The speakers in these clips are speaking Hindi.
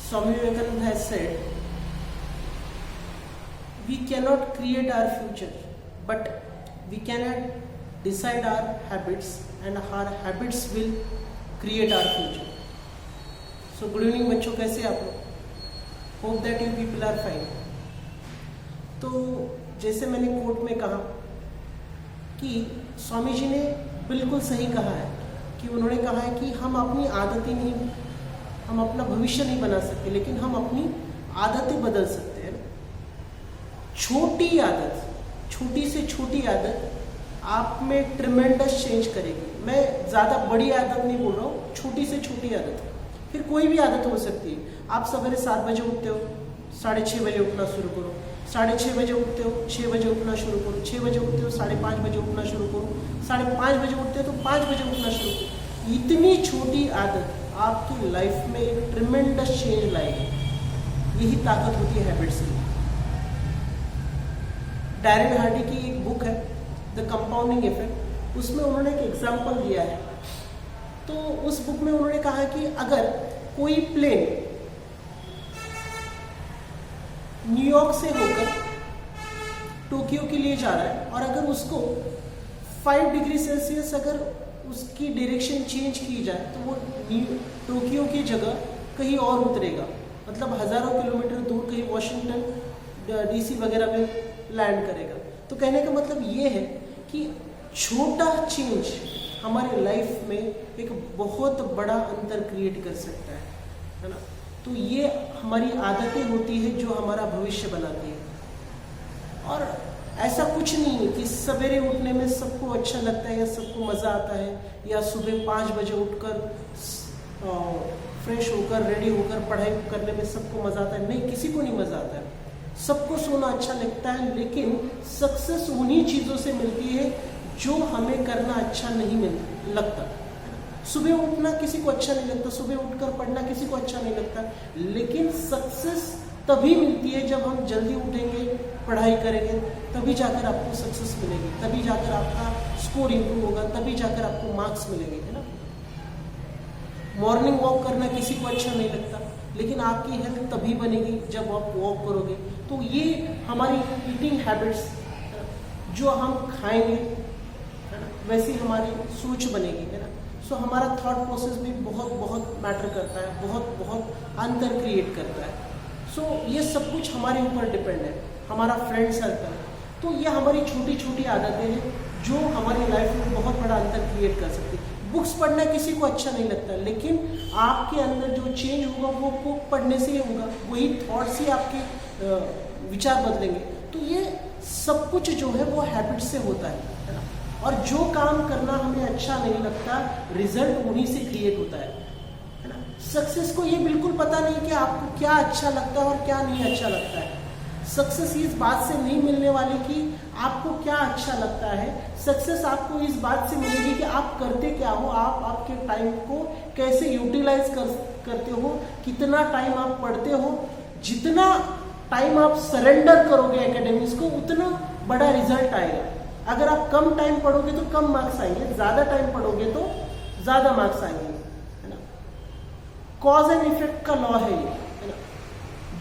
Swami Vivekananda has said, we cannot create our future, but we cannot decide our habits, and our habits will create our future. So good evening बच्चों, कैसे आप लोग? Hope that you people are fine. तो जैसे मैंने कोट में कहा कि स्वामी जी ने बिल्कुल सही कहा है कि उन्होंने कहा है कि हम अपनी आदतें नहीं, हम अपना भविष्य नहीं बना सकते, लेकिन हम अपनी आदतें बदल सकते हैं। छोटी आदत, छोटी से छोटी आदत आप में ट्रिमेंडस चेंज करेगी। मैं ज़्यादा बड़ी आदत नहीं बोल रहा हूँ, छोटी से छोटी आदत। फिर कोई भी आदत हो सकती है। आप सवेरे 7 बजे उठते हो, 6:30 बजे उठना शुरू करो। 6:30 बजे उठते हो, 6 बजे उठना शुरू करो। 6 बजे उठते हो, 5:30 बजे उठना शुरू करो। 5:30 बजे उठते हो तो 5 बजे उठना शुरू करो। इतनी छोटी आदत आपकी लाइफ में एक ट्रिमेंडस चेंज लाएगी। यही ताकत होती है हैबिट्स की। डैरेन हार्डी की एक बुक है द कंपाउंडिंग इफेक्ट, उसमें उन्होंने एक एग्जाम्पल दिया है। तो उस बुक में उन्होंने कहा कि अगर कोई प्लेन न्यूयॉर्क से होकर टोक्यो के लिए जा रहा है और अगर उसको 5 डिग्री सेल्सियस अगर उसकी डायरेक्शन चेंज की जाए तो वो टोक्यो की जगह कहीं और उतरेगा, मतलब हजारों किलोमीटर दूर कहीं वॉशिंगटन डीसी वगैरह में लैंड करेगा। तो कहने का मतलब ये है कि छोटा चेंज हमारी लाइफ में एक बहुत बड़ा अंतर क्रिएट कर सकता है ना। तो ये हमारी आदतें होती है जो हमारा भविष्य बनाती है। और ऐसा कुछ नहीं है कि सवेरे उठने में सबको अच्छा लगता है या सबको मज़ा आता है, या सुबह 5 बजे उठकर फ्रेश होकर रेडी होकर पढ़ाई करने में सबको मज़ा आता है। नहीं, किसी को नहीं मज़ा आता है। सबको सोना अच्छा लगता है, लेकिन सक्सेस उन्हीं चीज़ों से मिलती है जो हमें करना अच्छा नहीं लगता। सुबह उठना किसी को अच्छा नहीं लगता, सुबह उठकर पढ़ना किसी को अच्छा नहीं लगता, लेकिन सक्सेस तभी मिलती है जब हम जल्दी उठेंगे, पढ़ाई करेंगे, तभी जाकर आपको सक्सेस मिलेगी, तभी जाकर आपका स्कोर इंप्रूव होगा, तभी जाकर आपको मार्क्स मिलेंगे, है ना। मॉर्निंग वॉक करना किसी को अच्छा नहीं लगता, लेकिन आपकी हेल्थ तभी बनेगी जब आप वॉक करोगे। तो ये हमारी ईटिंग हैबिट्स, जो हम खाएंगे है ना, वैसी हमारी सोच बनेगी, है ना। सो हमारा थॉट प्रोसेस भी बहुत मैटर करता है, बहुत अंतर क्रिएट करता है। सो ये सब कुछ हमारे ऊपर डिपेंड है, हमारा फ्रेंड सर्कल। तो ये हमारी छोटी छोटी आदतें हैं जो हमारी लाइफ में बहुत बड़ा अंतर क्रिएट कर सकती है। बुक्स पढ़ना किसी को अच्छा नहीं लगता, लेकिन आपके अंदर जो चेंज होगा वो बुक पढ़ने से ही होगा, वही थॉट्स ही आपके विचार बदलेंगे। तो ये सब कुछ जो है वो हैबिट से होता है ना। और जो काम करना हमें अच्छा नहीं लगता, रिजल्ट उन्हीं से क्रिएट होता है ना। सक्सेस को ये बिल्कुल पता नहीं कि आपको क्या अच्छा लगता है और क्या नहीं अच्छा लगता है। सक्सेस इस बात से नहीं मिलने वाली कि आपको क्या अच्छा लगता है। सक्सेस आपको इस बात से मिलेगी कि आप करते क्या हो, आप आपके टाइम को कैसे यूटिलाइज करते हो, कितना टाइम आप पढ़ते हो। जितना टाइम आप सरेंडर करोगे एकेडमिक्स को, उतना बड़ा रिजल्ट आएगा। अगर आप कम टाइम पढ़ोगे तो कम मार्क्स आएंगे, ज्यादा टाइम पढ़ोगे तो ज्यादा मार्क्स आएंगे, है ना। कॉज एंड इफेक्ट का लॉ है ये, है ना।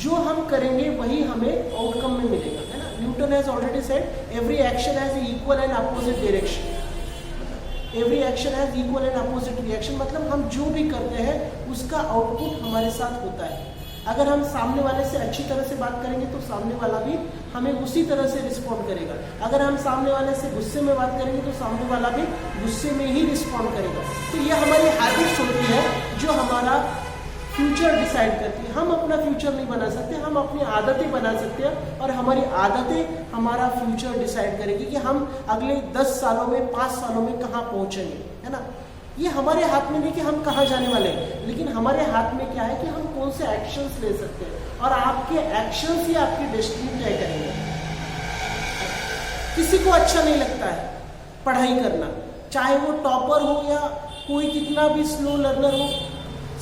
जो हम करेंगे वही हमें आउटकम में मिलेगा, है ना। Newton has already said every action has equal and opposite direction. Every action has equal and opposite reaction, मतलब हम जो भी करते हैं उसका आउटपुट हमारे साथ होता है। अगर हम सामने वाले से अच्छी तरह से बात करेंगे तो सामने वाला भी हमें उसी तरह से रिस्पॉन्ड करेगा। अगर हम सामने वाले से गुस्से में बात करेंगे तो सामने वाला भी गुस्से में ही रिस्पॉन्ड करेगा। तो ये हमारी हैबिट्स होती है जो हमारा फ्यूचर डिसाइड करती है। हम अपना फ्यूचर नहीं बना सकते, हम अपनी आदतें बना सकते हैं, और हमारी आदतें हमारा फ्यूचर डिसाइड करेगी कि हम अगले 10 सालों में, 5 सालों में कहाँ पहुँचेंगे, है ना। ये हमारे हाथ में नहीं कि हम कहाँ जाने वाले हैं, लेकिन हमारे हाथ में क्या है कि हम कौन से एक्शंस ले सकते हैं, और आपके एक्शंस ही आपकी डेस्टिनी तय करेंगे। किसी को अच्छा नहीं लगता है पढ़ाई करना, चाहे वो टॉपर हो या कोई कितना भी स्लो लर्नर हो।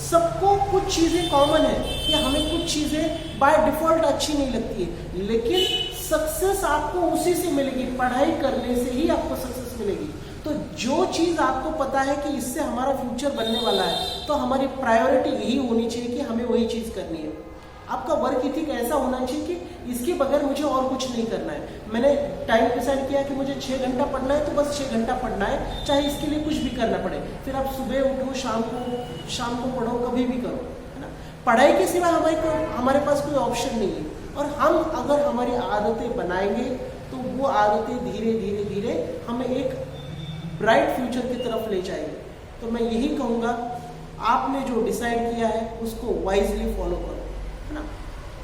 सबको कुछ चीज़ें कॉमन है कि हमें कुछ चीज़ें बाय डिफॉल्ट अच्छी नहीं लगती है, लेकिन सक्सेस आपको उसी से मिलेगी, पढ़ाई करने से ही आपको सक्सेस मिलेगी। तो तो जो चीज़ आपको पता है कि इससे हमारा फ्यूचर बनने वाला है, तो हमारी प्रायोरिटी यही होनी चाहिए कि हमें वही चीज़ करनी है। आपका वर्क इथिक ऐसा होना चाहिए कि इसके बगैर मुझे और कुछ नहीं करना है। मैंने टाइम डिसाइड किया कि मुझे 6 घंटा पढ़ना है, तो बस 6 घंटा पढ़ना है, चाहे इसके लिए कुछ भी करना पड़े। फिर आप सुबह उठो, शाम को पढ़ो, कभी भी करो, है ना। पढ़ाई के सिवा हमारे पास कोई ऑप्शन नहीं है। और हम अगर हमारी आदतें बनाएंगे तो वो आदतें धीरे धीरे धीरे हमें एक ब्राइट फ्यूचर की तरफ ले जाएंगे। तो मैं यही कहूँगा, आपने जो डिसाइड किया है उसको वाइजली फॉलो करो, है ना।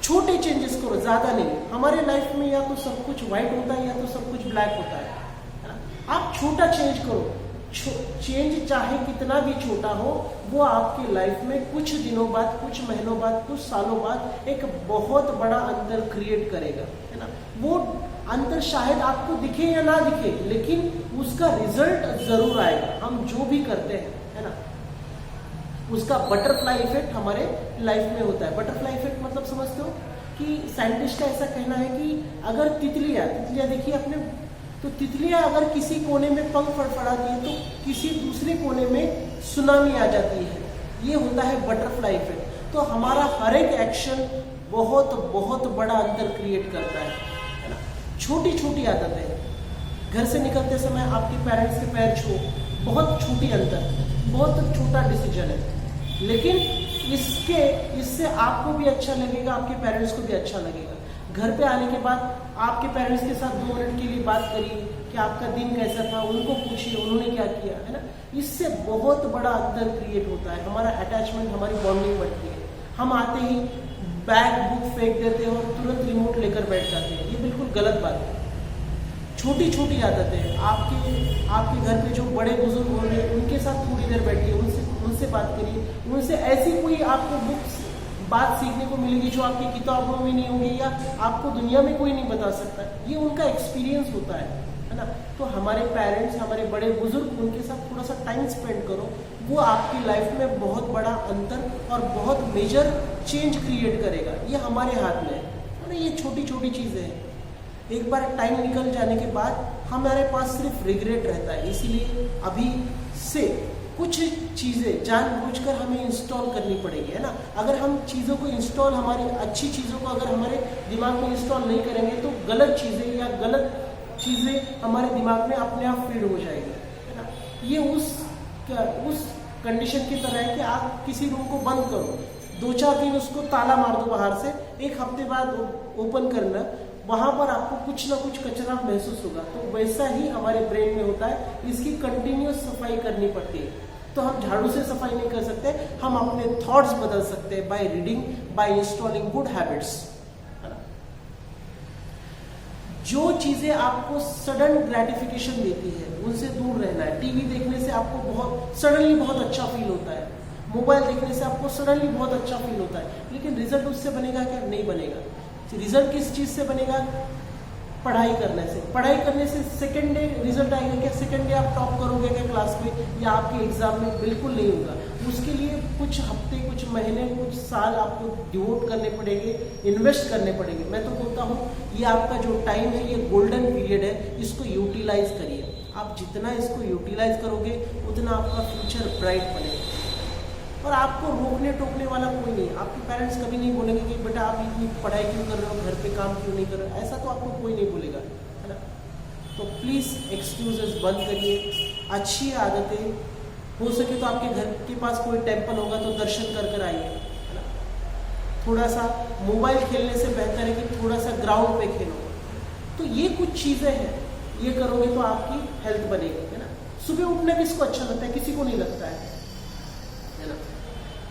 छोटे चेंजेस करो, ज़्यादा नहीं। हमारे लाइफ में या तो सब कुछ व्हाइट होता है या तो सब कुछ ब्लैक होता है ना। आप छोटा चेंज करो। चेंज चाहे कितना भी छोटा हो, वो आपकी लाइफ में कुछ दिनों बाद, कुछ महीनों बाद, कुछ सालों बाद एक बहुत बड़ा अंतर क्रिएट करेगा, है ना। वो अंतर शायद आपको दिखे या ना दिखे, लेकिन उसका रिजल्ट जरूर आएगा। हम जो भी करते हैं, है ना, उसका बटरफ्लाई इफेक्ट हमारे लाइफ में होता है। बटरफ्लाई इफेक्ट मतलब समझते हो कि साइंटिस्ट का ऐसा कहना है कि अगर तितलियां देखिए अपने, तो तितलियां अगर किसी कोने में पंख फड़फड़ाती है तो किसी दूसरे कोने में सुनामी आ जाती है। ये होता है बटरफ्लाई इफेक्ट। तो हमारा हर एक एक्शन बहुत बहुत बड़ा अंतर क्रिएट करता है ना। छोटी छोटी आदतें, घर से निकलते समय आपके पेरेंट्स के पैर छू, बहुत छोटी अंतर, बहुत छोटा डिसीजन है, लेकिन इससे आपको भी अच्छा लगेगा, आपके पेरेंट्स को भी अच्छा लगेगा। घर पे आने के बाद आपके पेरेंट्स के साथ 2 मिनट के लिए बात करिए कि आपका दिन कैसा था, उनको पूछिए उन्होंने क्या किया, है ना। इससे बहुत बड़ा अंतर क्रिएट होता है। हमारा अटैचमेंट, हमारी बॉन्डिंग बढ़ती है। हम आते ही बैग बुक फेंक देते हैं और तुरंत रिमोट लेकर बैठ जाते हैं। ये बिल्कुल गलत बात है। छोटी छोटी आदतें, आपके घर पे जो बड़े बुजुर्ग होंगे उनके साथ थोड़ी देर बैठिए, उनसे बात करिए। उनसे ऐसी कोई आपको बुक्स बात सीखने को मिलेगी जो आपकी किताबों में नहीं होगी या आपको दुनिया में कोई नहीं बता सकता। ये उनका एक्सपीरियंस होता है ना। तो हमारे पेरेंट्स, हमारे बड़े बुजुर्ग, उनके साथ थोड़ा सा टाइम स्पेंड करो। वो आपकी लाइफ में बहुत बड़ा अंतर और बहुत मेजर चेंज क्रिएट करेगा। ये हमारे हाथ में है। ये छोटी छोटी चीज़ें हैं। एक बार टाइम निकल जाने के बाद हमारे पास सिर्फ रिग्रेट रहता है। इसीलिए अभी से कुछ चीज़ें जानबूझकर हमें इंस्टॉल करनी पड़ेगी, है ना। अगर हम चीज़ों को इंस्टॉल, हमारी अच्छी चीज़ों को अगर हमारे दिमाग में इंस्टॉल नहीं करेंगे तो गलत चीज़ें हमारे दिमाग में अपने आप फीड हो जाएगी, है ना। ये उस कंडीशन की तरह है कि आप किसी रूम को बंद करो, 2-4 दिन उसको ताला मार दो बाहर से, 1 हफ्ते बाद ओपन करना, वहाँ पर आपको कुछ ना कुछ कचरा महसूस होगा। तो वैसा ही हमारे ब्रेन में होता है। इसकी कंटिन्यूस सफाई करनी पड़ती है। तो हम झाड़ू से सफाई नहीं कर सकते, हम अपने थॉट्स बदल सकते हैं by reading, by installing good habits, है ना। जो चीजें आपको सडन ग्रेटिफिकेशन देती है उनसे दूर रहना है। टीवी देखने से आपको बहुत अच्छा फील होता है, मोबाइल देखने से आपको सडनली बहुत अच्छा फील होता है, लेकिन रिजल्ट उससे बनेगा क्या? नहीं बनेगा। रिजल्ट किस चीज से बनेगा? पढ़ाई करने से सेकेंड डे रिजल्ट आएगा क्या? सेकेंड डे आप टॉप करोगे क्या क्लास में या आपके एग्जाम में? बिल्कुल नहीं होगा। उसके लिए कुछ हफ्ते, कुछ महीने, कुछ साल आपको डिवोट करने पड़ेंगे, इन्वेस्ट करने पड़ेंगे। मैं तो बोलता हूँ ये आपका जो टाइम है, ये गोल्डन पीरियड है, इसको यूटिलाइज करिए। आप जितना इसको यूटिलाइज करोगे उतना आपका फ्यूचर ब्राइट बनेगा। और आपको रोकने टोकने वाला कोई नहीं। आपके पेरेंट्स कभी नहीं बोलेंगे कि बेटा आप इतनी पढ़ाई क्यों कर रहे हो, घर पे काम क्यों नहीं कर रहे हो। ऐसा तो आपको कोई नहीं बोलेगा, है ना। तो प्लीज़ एक्सक्यूजेस बंद करिए। अच्छी आदतें, हो सके तो आपके घर के पास कोई टेम्पल होगा तो दर्शन कर आइए, है ना। थोड़ा सा मोबाइल खेलने से बेहतर है कि थोड़ा सा ग्राउंड पे खेलो। तो ये कुछ चीज़ें हैं, ये करोगे तो आपकी हेल्थ बनेगी, है ना। सुबह उठना किसको अच्छा लगता है? किसी को नहीं लगता है ना।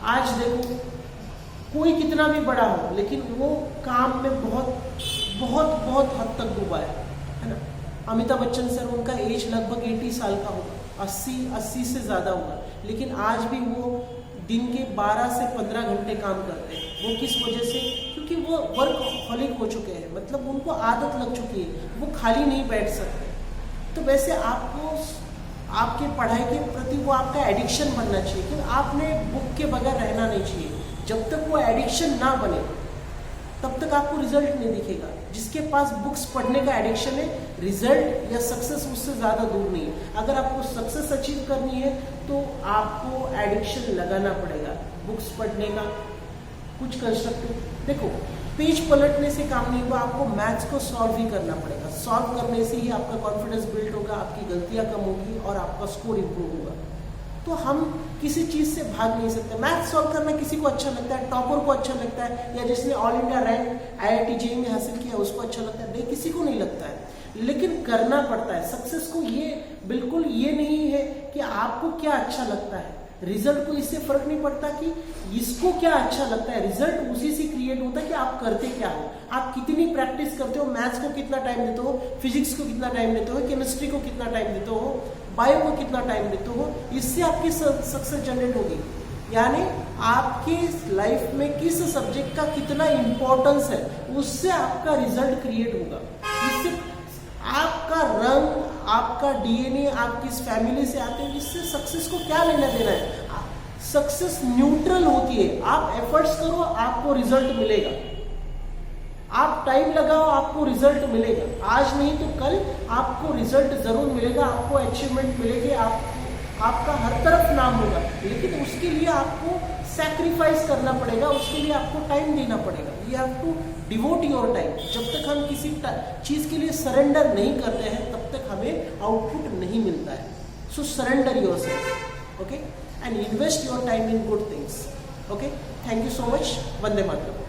आज देखो, कोई कितना भी बड़ा हो लेकिन वो काम में बहुत हद तक डूबा है ना। अमिताभ बच्चन सर, उनका एज लगभग 80 साल का होगा, 80 से ज़्यादा होगा, लेकिन आज भी वो दिन के 12 से 15 घंटे काम करते हैं। वो किस वजह से? क्योंकि वो वर्कहॉलिक हो चुके हैं, मतलब उनको आदत लग चुकी है, वो खाली नहीं बैठ सकते। तो वैसे आपको आपके पढ़ाई के प्रति वो आपका एडिक्शन बनना चाहिए, क्योंकि आपने बुक के बगैर रहना नहीं चाहिए। जब तक वो एडिक्शन ना बने तब तक आपको रिजल्ट नहीं दिखेगा। जिसके पास बुक्स पढ़ने का एडिक्शन है, रिजल्ट या सक्सेस उससे ज़्यादा दूर नहीं है। अगर आपको सक्सेस अचीव करनी है तो आपको एडिक्शन लगाना पड़ेगा बुक्स पढ़ने का। कुछ कंस्ट्रक्टिव देखो, पेज पलटने से काम नहीं होगा, आपको मैथ्स को सॉल्व ही करना पड़ेगा। सॉल्व करने से ही आपका कॉन्फिडेंस बिल्ड होगा, आपकी गलतियां कम होगी और आपका स्कोर इंप्रूव होगा। तो हम किसी चीज से भाग नहीं सकते। मैथ सॉल्व करना किसी को अच्छा लगता है, टॉपर को अच्छा लगता है, या जिसने all India rank IIT JEE में हासिल किया उसको अच्छा लगता है, नहीं किसी को नहीं लगता है, लेकिन करना पड़ता है। सक्सेस को ये बिल्कुल ये नहीं है कि आपको क्या अच्छा लगता है, रिजल्ट को इससे फर्क नहीं पड़ता कि इसको क्या अच्छा लगता है। रिजल्ट उसी से क्रिएट होता है कि आप करते क्या हो, आप कितनी प्रैक्टिस करते हो, मैथ्स को कितना टाइम देते हो, फिजिक्स को कितना टाइम देते हो, केमिस्ट्री को कितना टाइम देते हो, बायो को कितना टाइम देते हो। इससे आपकी सक्सेस जनरेट होगी। यानी आपके लाइफ में किस सब्जेक्ट का कितना इंपॉर्टेंस है, उससे आपका रिजल्ट क्रिएट होगा। इससे आपका रंग, आपका DNA, आप किस फैमिली से आते हैं, इससे सक्सेस को क्या लेना देना है। सक्सेस न्यूट्रल होती है। आप एफर्ट्स करो, आपको रिजल्ट मिलेगा। आप टाइम लगाओ, आपको रिजल्ट मिलेगा। आज नहीं तो कल आपको रिजल्ट जरूर मिलेगा, आपको अचीवमेंट मिलेगी, आपका हर तरफ नाम होगा। लेकिन उसके लिए आपको सैक्रिफाइस करना पड़ेगा, उसके लिए आपको टाइम देना पड़ेगा। You have to devote your time. जब तक हम किसी चीज के लिए सरेंडर नहीं करते हैं तब तक हमें आउटपुट नहीं मिलता है। So surrender yourself, okay, and invest your time in good things. Okay, thank you so much. वंदे मातरम।